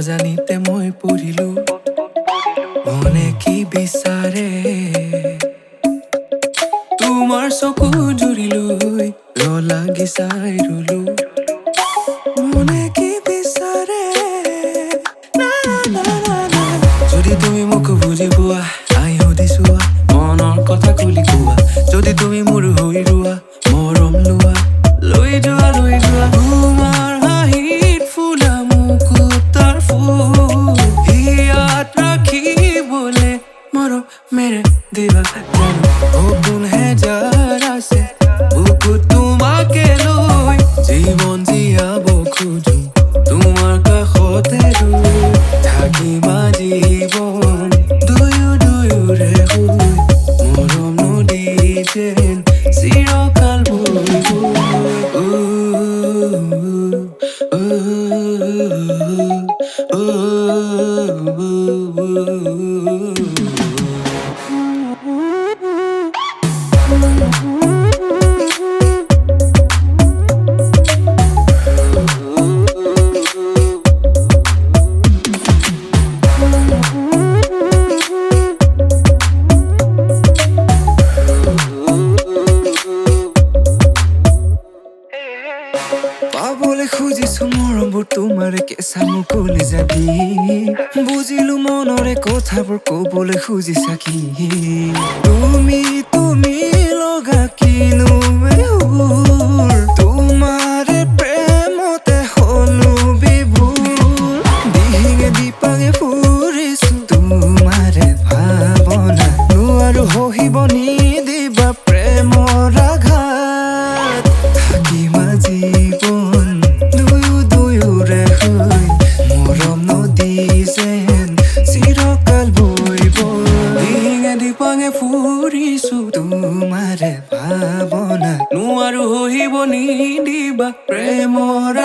অজানিতে মই পৰিলো মনে কি বিচাৰে তোমাৰ চকু জুৰিলৈ লাগি চাই ৰলো মনে কি বিচাৰে না না না না যদি তুমি মোক বুজি পোৱা আই সুধিছো মনৰ কথা খুলি কোৱা যদি তুমি মোৰ হৈ ৰোৱা মৰম লোৱা লৈ যোৱা তোমাৰ হাঁহিত ফুলা মুকুতাৰ ফুল হিয়াত ৰাখিবলে মৰমেৰে দিবা সপোন হেজাৰ আছে বুকুত তোমাকে লৈ জীৱন জীয়াব খোজো তোমাৰ কাষতে ৰৈ থাকিবা জীৱন দুয়োৰে হৈ মৰম নদী যেন চিৰকাল বৈ পাবলৈ খুজিছো মৰমবোৰ তোমাৰ কেঁচা মুকলি যাবি বুজিলো মনৰে কথাবোৰ কবলৈ খুজিছা কি তুমি লগা কিনো তোমাৰে প্ৰেমতে হলো বিভোৰ দিহিঙে দিপাঙে ফুৰিছো তোমাৰে ভাৱনা নোৱাৰো সহিব নিদিবা প্ৰেমৰ আঘাত থাকিবা জীৱন দুয়োৰে হৈ মৰম নদী যেন চিৰকাল বৈ দিহিঙে দিপাঙে ফুৰিছো তোমাৰে ভাৱনা নোৱাৰো সহিব নিদিবা প্ৰেমৰ